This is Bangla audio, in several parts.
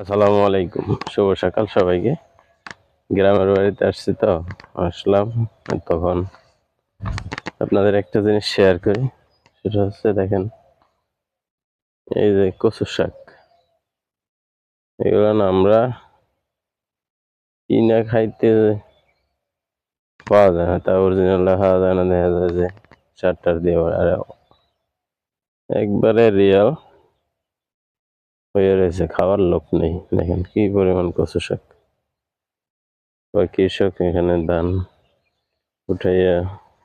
আসসালামু আলাইকুম, শুভ সকাল সবাইকে। গ্রামের বাড়িতে আসছি তো আসলাম। তখন আপনাদের একটা জিনিস শেয়ার করি, সেটা হচ্ছে দেখেন, এই যে কচু শাক, এগুলো না আমরা কিনা খাইতে পাওয়া যায় না, তা অরিজিনাল খাওয়া যায় না। দেখা যায় যে সার দিয়ে, আর একবারে রিয়াল হয়ে রয়েছে, খাওয়ার লোক নেই। দেখেন কি পরিমাণ কচু শাক। বা কৃষক এখানে ধান উঠাইয়া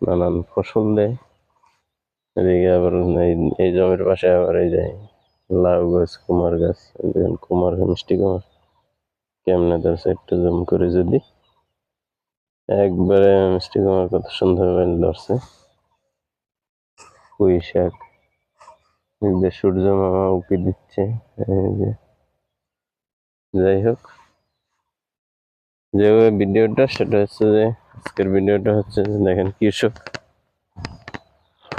নানান ফসল দেয়। এদিকে আবার এই জমির পাশে আবার এই যে লাউ গাছ, কুমার গাছ, কুমার মিষ্টি কুমার কেমনে ধরছে একটু জুম করে, যদি একবারে মিষ্টি কুমার কত সুন্দর ধরছে। পুঁই শাক, সূর্য মামা উকি দিচ্ছে। এই যে যাই হোক, যে ভিডিওটা সেটা হচ্ছে যে আজকের ভিডিওটা হচ্ছে যে দেখেন কৃষক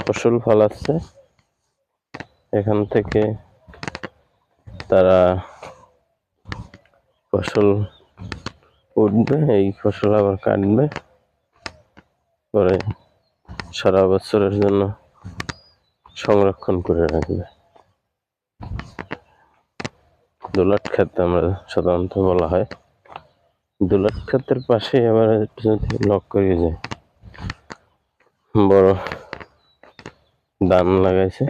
ফসল ফলাচ্ছে, এখান থেকে তারা ফসল উঠবে, এই ফসল আবার কাটবে, পরে সারা বছরের জন্য সংরক্ষণ করে রাখবে। দোলাট খাত আমরা সাধারণত বলা হয়। দোলাট খাতের পাশে আবার যদি লক করে যায়, বড় ধান লাগাইছে,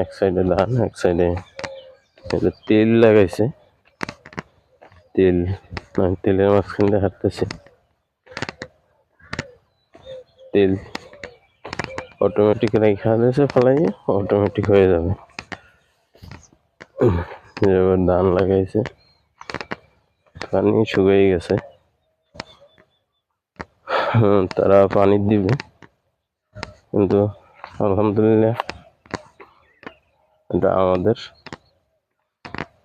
এক সাইডে ধান, এক সাইডে তেল লাগাইছে। তেলের মাঝখান দিয়ে হাঁটতেছে। তেল অটোমেটিক রেখা দিয়েছে, ফেলাইয়ে অটোমেটিক হয়ে যাবে। এবার ধান লাগাইছে, পানি শুকিয়ে গেছে, তারা পানি দিবে, কিন্তু আলহামদুলিল্লাহ এটা আমাদের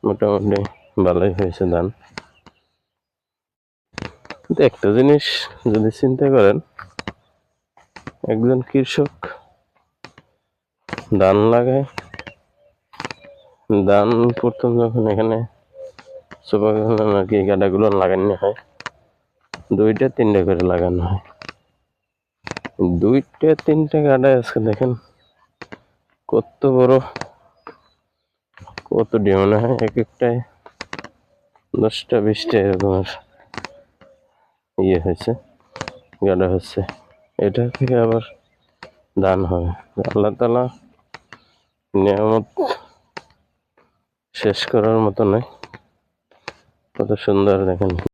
মোটামুটি ভালোই হয়েছে ধান। কিন্তু একটা জিনিস যদি চিন্তা করেন, একজন কৃষক ধান লাগায়, ধান প্রথম যখন এখানে নাকি গাডাগুলো লাগানো হয়, 2-3টা করে লাগানো হয়। 2-3টা গাডা আজকে দেখেন কত বড়, কত মনে হয় এক একটায় 10টা-20টা এরকম হয়েছে, গাডা হচ্ছে। এটা থেকে আবার ধান হবে। আল্লাহ তাআলা নিয়ামত শেষ করার মতো নয়। কত সুন্দর দেখেন।